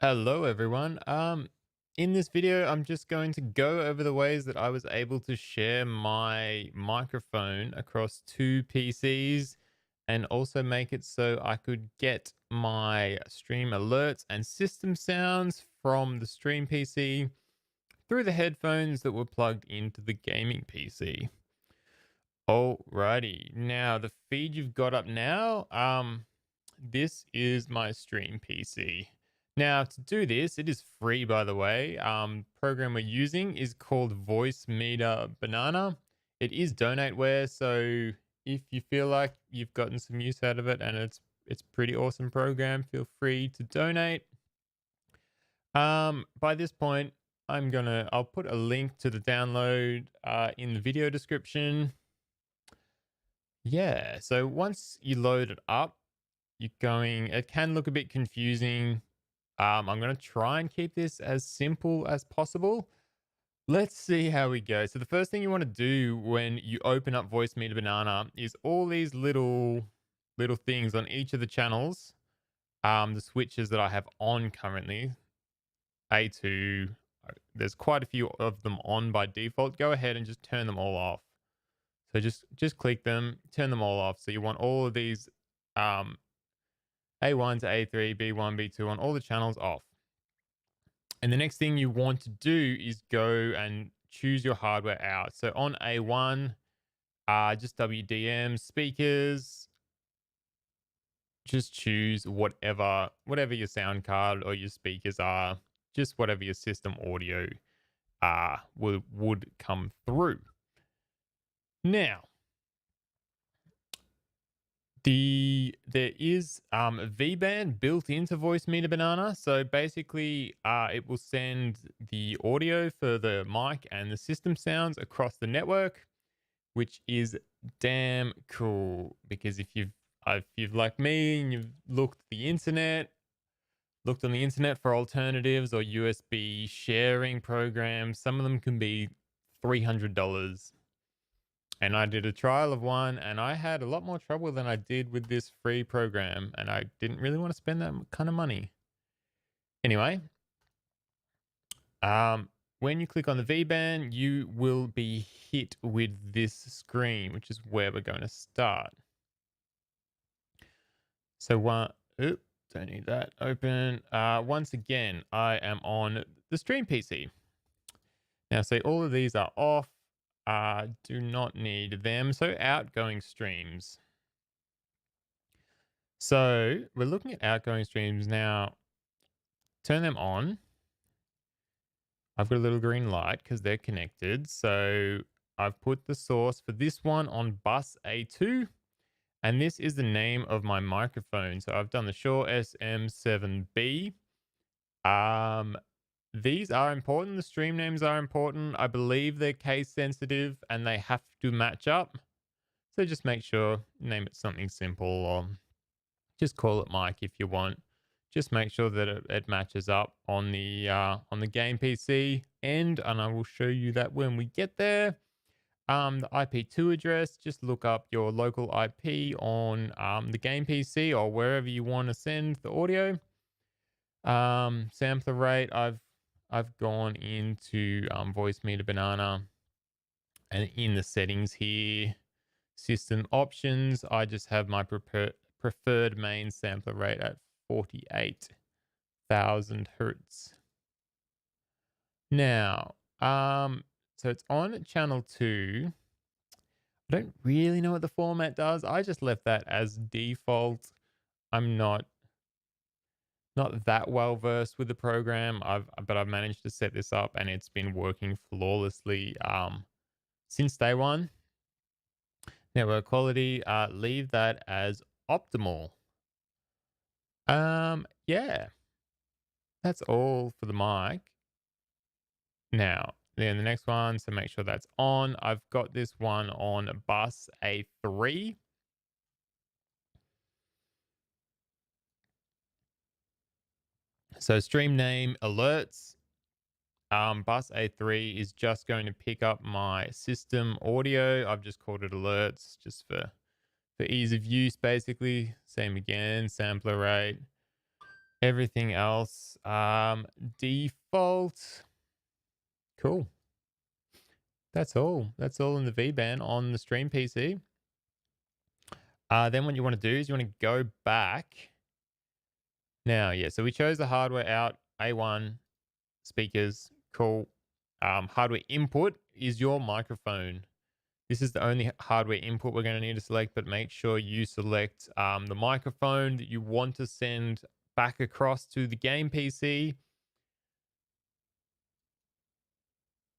Hello everyone. In this video, I'm just going to go over the ways that I was able to share my microphone across two PCs and also make it so I could get my stream alerts and system sounds from the stream PC through the headphones that were plugged into the gaming PC. Alrighty. Now, the feed you've got up now, this is my stream PC. Now, to do this, it is free, by the way. Program we're using is called Voice Meter Banana. It is donateWare, so if you feel like you've gotten some use out of it and it's pretty awesome program, feel free to donate. By this point, I'll put a link to the download in the video description. Yeah, so once you load it up, it can look a bit confusing. I'm going to try and keep this as simple as possible. Let's see how we go. So the first thing you want to do when you open up Voice Meter Banana is all these little things on each of the channels, the switches that I have on currently, A2, there's quite a few of them on by default. Go ahead and just turn them all off. So just click them, turn them all off. So you want all of these A1 to A3, B1, B2 on all the channels off. And the next thing you want to do is go and choose your hardware out. So on A1, just WDM speakers, just choose whatever your sound card or your speakers are, just whatever your system audio would come through. Now, there is a VBAN built into Voice Meter Banana. So basically, it will send the audio for the mic and the system sounds across the network, which is damn cool. Because if you've like me and you've looked on the internet for alternatives or USB sharing programs, some of them can be $300. And I did a trial of one and I had a lot more trouble than I did with this free program. And I didn't really want to spend that kind of money. Anyway, when you click on the VBAN, you will be hit with this screen, which is where we're going to start. So don't need that open. Once again, I am on the stream PC. Now, say all of these are off. Do not need them. So outgoing streams. So we're looking at outgoing streams now. Turn them on. I've got a little green light because they're connected. So I've put the source for this one on bus A2. And this is the name of my microphone. So I've done the Shure SM7B. These are important. The stream names are important. I believe they're case sensitive and they have to match up. So just make sure, name it something simple or just call it Mike if you want. Just make sure that it matches up on the game PC end, and I will show you that when we get there. The IP2 address, just look up your local IP on the game PC or wherever you want to send the audio. Sampler rate, I've gone into Voice Meter Banana, and in the settings here, system options, I just have my preferred main sampler rate at 48,000 hertz. Now, so it's on channel 2. I don't really know what the format does. I just left that as default. I'm not that well versed with the program. But I've managed to set this up and it's been working flawlessly since day one. Network quality, leave that as optimal. Yeah. That's all for the mic. Now, then the next one, so make sure that's on. I've got this one on bus A3. So stream name alerts. Bus A3 is just going to pick up my system audio. I've just called it alerts just for ease of use, basically. Same again, sampler rate. Everything else, default. Cool. That's all. That's all in the VBAN on the stream PC. Then what you want to do is you want to go back. Now, yeah, so we chose the hardware out, A1, speakers, cool. Hardware input is your microphone. This is the only hardware input we're going to need to select, but make sure you select the microphone that you want to send back across to the game PC.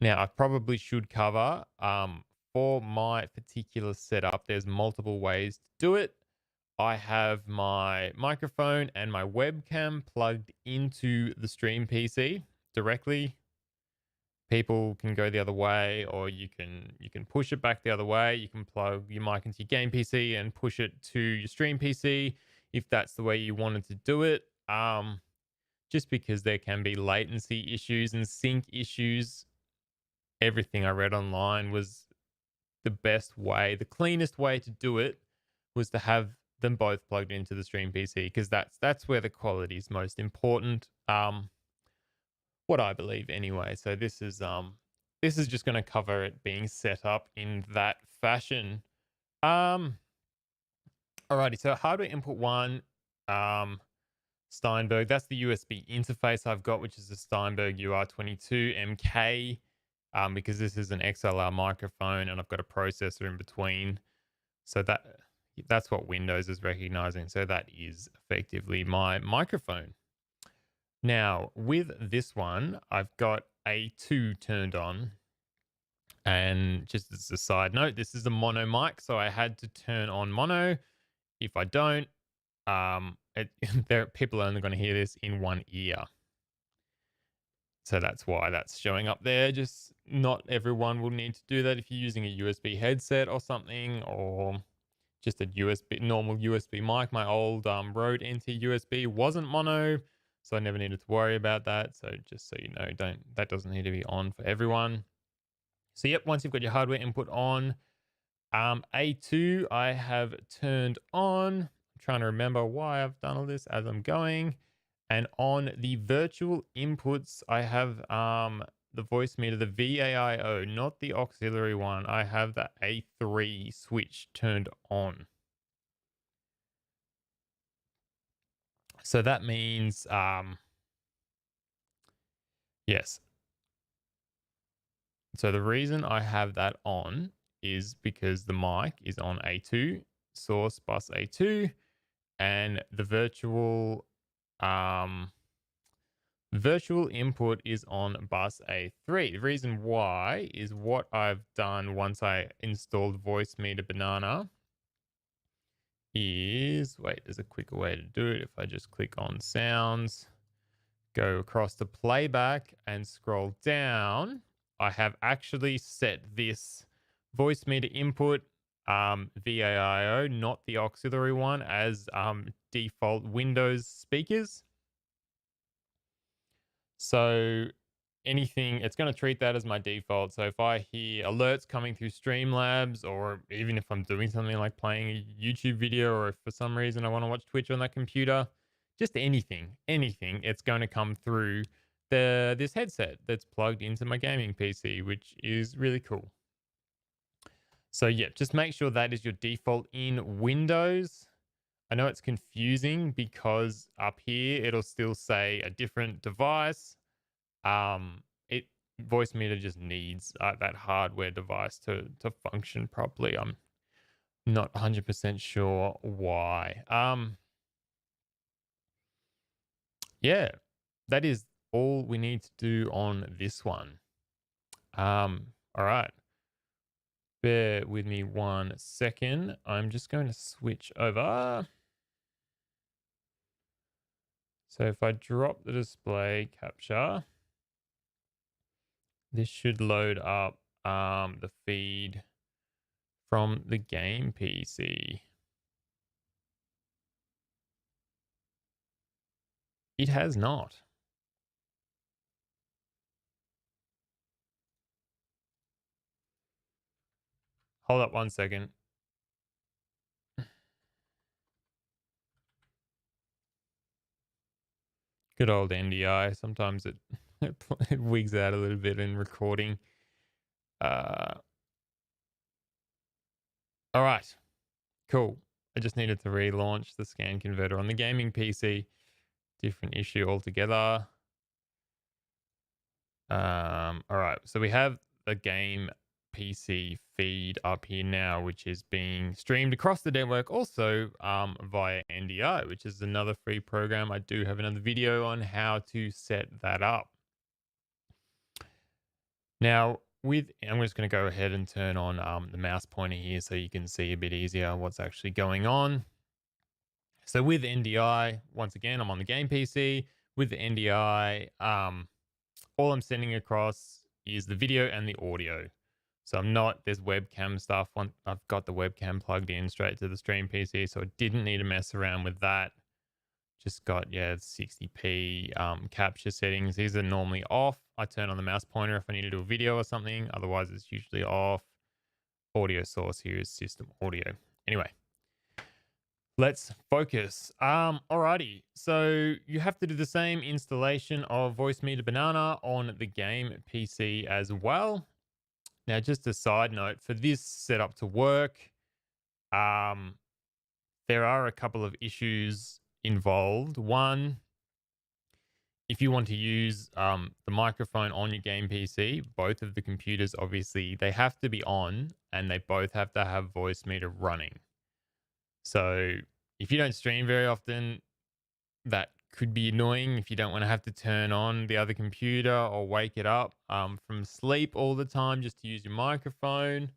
Now, I probably should cover for my particular setup, there's multiple ways to do it. I have my microphone and my webcam plugged into the stream PC directly. People can go the other way, or you can push it back the other way. You can plug your mic into your game PC and push it to your stream PC if that's the way you wanted to do it. Just because there can be latency issues and sync issues. Everything I read online was the best way, the cleanest way to do it was to have them both plugged into the stream PC because that's where the quality is most important. What I believe anyway. So this is just going to cover it being set up in that fashion. Um Alrighty, so hardware input one, um Steinberg, that's the USB interface I've got, which is the Steinberg UR22MK. Because this is an XLR microphone and I've got a processor in between. So that's what Windows is recognizing. So that is effectively my microphone. Now, with this one, I've got A2 turned on. And just as a side note, this is a mono mic, so I had to turn on mono. If I don't, people are only going to hear this in one ear. So that's why that's showing up there. Just not everyone will need to do that if you're using a USB headset or something, or just a normal USB mic. My old Rode NT USB wasn't mono, so I never needed to worry about that. So just so you know, that doesn't need to be on for everyone. So yep, once you've got your hardware input on, A2 I have turned on. I'm trying to remember why I've done all this as I'm going. And on the virtual inputs, I have the voice meter, the VAIO, not the auxiliary one. I have the A3 switch turned on. So that means, yes. So the reason I have that on is because the mic is on A2, source bus A2, and the virtual input is on bus A3. The reason why is what I've done once I installed Voice Meter Banana is, wait, there's a quicker way to do it. If I just click on sounds, go across to playback and scroll down, I have actually set this Voice Meter input VAIO, not the auxiliary one, as default Windows speakers. So anything, it's going to treat that as my default. So if I hear alerts coming through Streamlabs, or even if I'm doing something like playing a YouTube video, or if for some reason I want to watch Twitch on that computer, just anything, it's going to come through this headset that's plugged into my gaming PC, which is really cool. So yeah, just make sure that is your default in Windows. I know it's confusing because up here it'll still say a different device. It Voice Meter just needs that hardware device to function properly. I'm not 100% sure why. Yeah, that is all we need to do on this one. All right. Bear with me 1 second. I'm just going to switch over. So if I drop the display capture, this should load up the feed from the game PC. It has not. Hold up 1 second. Good old NDI. Sometimes it it wigs out a little bit in recording. Uh, all right, cool. I just needed to relaunch the scan converter on the gaming PC. Different issue altogether. All right, so we have the game PC feed up here now, which is being streamed across the network also via NDI, which is another free program. I do have another video on how to set that up. Now, I'm just going to go ahead and turn on the mouse pointer here so you can see a bit easier what's actually going on. So with NDI, once again, I'm on the game PC. With the NDI, all I'm sending across is the video and the audio. So there's webcam stuff. I've got the webcam plugged in straight to the stream PC, so I didn't need to mess around with that. Just got, 60p capture settings. These are normally off. I turn on the mouse pointer if I need to do a video or something. Otherwise, it's usually off. Audio source here is system audio. Anyway, let's focus. Alrighty. So you have to do the same installation of Voicemeeter Banana on the game PC as well. Now, just a side note, for this setup to work, there are a couple of issues involved. One, if you want to use the microphone on your game PC, both of the computers, obviously, they have to be on and they both have to have Voicemeeter running. So if you don't stream very often, that could be annoying if you don't want to have to turn on the other computer or wake it up from sleep all the time just to use your microphone.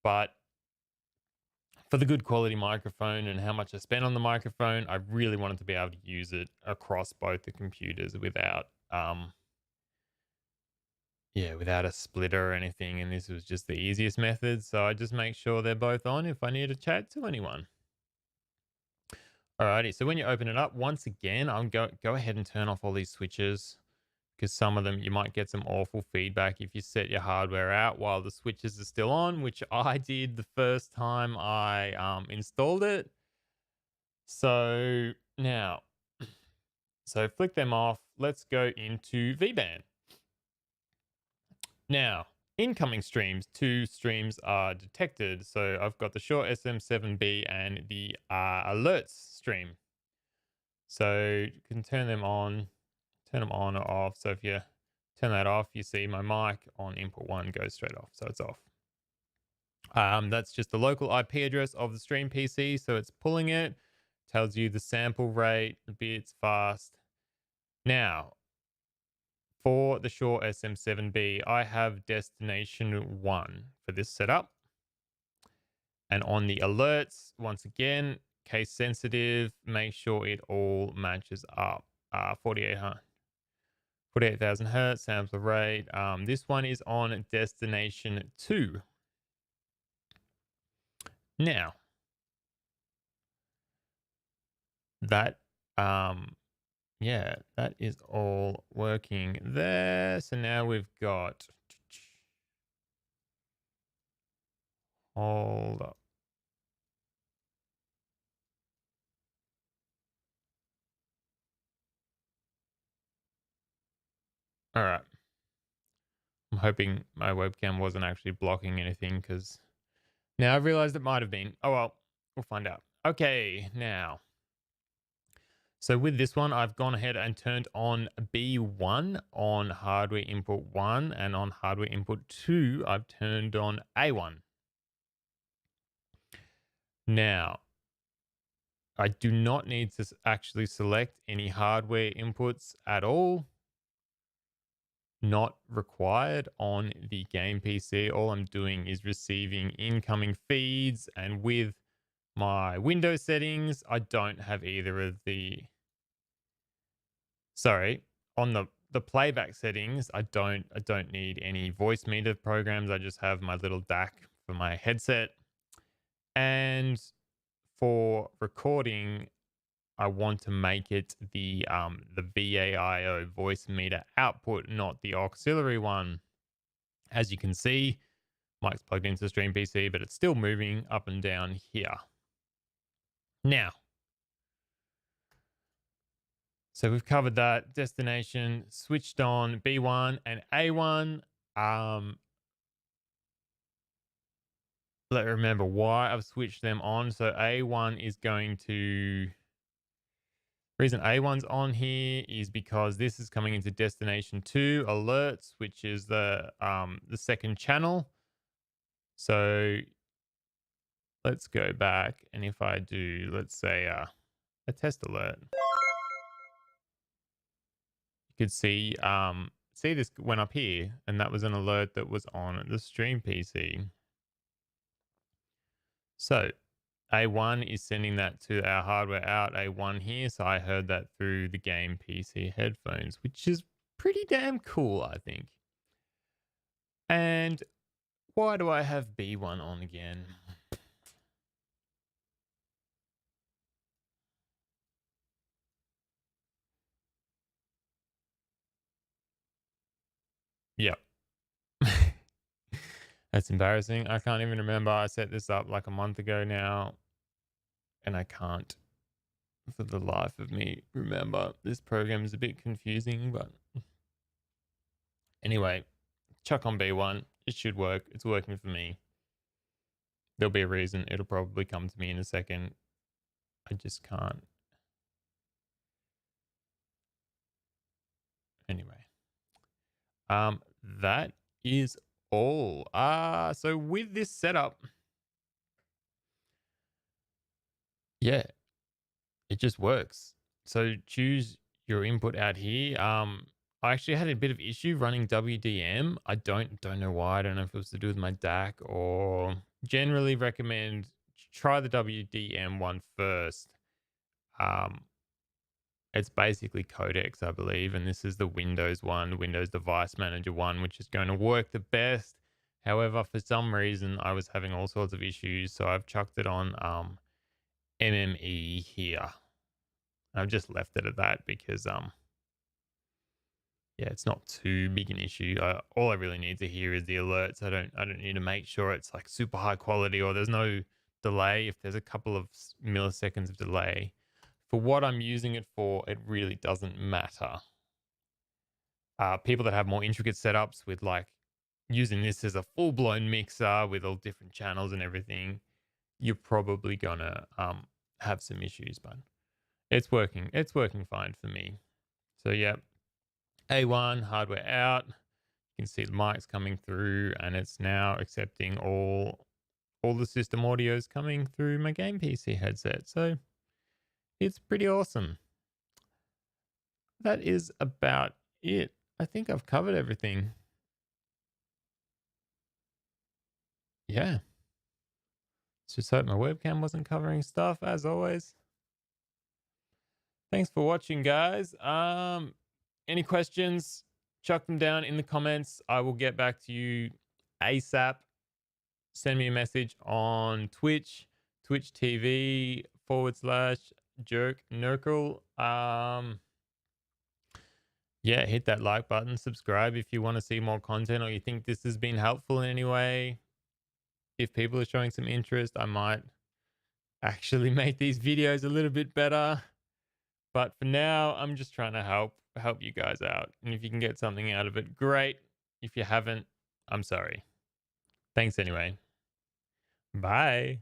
But for the good quality microphone and how much I spent on the microphone, I really wanted to be able to use it across both the computers without without a splitter or anything. And this was just the easiest method. So I just make sure they're both on if I need to chat to anyone. Alrighty, so when you open it up, once again, I'm go ahead and turn off all these switches because some of them you might get some awful feedback if you set your hardware out while the switches are still on, which I did the first time I installed it. So now, so flick them off. Let's go into VBAN. Now, incoming streams, 2 streams are detected. So I've got the Shure SM7B and the alerts stream. So you can turn them on or off. So if you turn that off, you see my mic on input 1 goes straight off. So it's off. That's just the local IP address of the stream PC. So it's pulling it, tells you the sample rate, the bits fast. Now, for the Shure SM7B, I have destination 1 for this setup. And on the alerts, once again, case sensitive, make sure it all matches up. 48,000 hertz sample rate. This one is on destination 2. Now, that that is all working there. So now we've got, hold up. All right. I'm hoping my webcam wasn't actually blocking anything because now I've realized it might have been. Oh, well, we'll find out. Okay, now. So with this one, I've gone ahead and turned on B1 on hardware input 1, and on hardware input 2, I've turned on A1. Now, I do not need to actually select any hardware inputs at all. Not required on the game PC. All I'm doing is receiving incoming feeds, and with my Windows settings, I don't have either of the... Sorry, on the playback settings, I don't need any voice meter programs. I just have my little DAC for my headset. And for recording, I want to make it the VAIO voice meter output, not the auxiliary one. As you can see, mic's plugged into the stream PC, but it's still moving up and down here. Now, So we've covered that. Destination switched on B1 and A1. Let me remember why I've switched them on. So A1 is going to reason A1's on here is because this is coming into destination 2 alerts, which is the second channel. So let's go back, and if I do, let's say a test alert, you could see this went up here, and that was an alert that was on the stream PC. So A1 is sending that to our hardware out A1 here. So I heard that through the game PC headphones, which is pretty damn cool, I think. And why do I have B1 on again? Yep. That's embarrassing. I can't even remember. I set this up like a month ago now, and I can't for the life of me remember. This program is a bit confusing, but anyway, chuck on B1. It should work. It's working for me. There'll be a reason. It'll probably come to me in a second. I just can't. Anyway, that is all. So with this setup, yeah, it just works. So choose your input out here. I actually had a bit of issue running WDM. I don't know why. I don't know if it was to do with my DAC, or generally recommend try the WDM one first. It's basically codecs, I believe, and this is the Windows one, Windows Device Manager one, which is going to work the best. However, for some reason, I was having all sorts of issues, so I've chucked it on MME here. I've just left it at that because yeah, it's not too big an issue. All I really need to hear is the alerts. I don't need to make sure it's like super high quality or there's no delay. If there's a couple of milliseconds of delay, for what I'm using it for, it really doesn't matter. People that have more intricate setups with like using this as a full blown mixer with all different channels and everything, you're probably gonna have some issues, but it's working. It's working fine for me. So yeah, A1 hardware out. You can see the mics coming through, and it's now accepting all the system audios coming through my game PC headset. So it's pretty awesome. That is about it. I think I've covered everything. Yeah. Just hope my webcam wasn't covering stuff, as always. Thanks for watching, guys. Any questions, chuck them down in the comments. I will get back to you ASAP. Send me a message on Twitch, Twitch TV /Jerk Nurkle. Yeah, hit that like button, subscribe if you want to see more content or you think this has been helpful in any way. If people are showing some interest, I might actually make these videos a little bit better. But for now, I'm just trying to help you guys out. And if you can get something out of it, great. If you haven't, I'm sorry. Thanks anyway. Bye.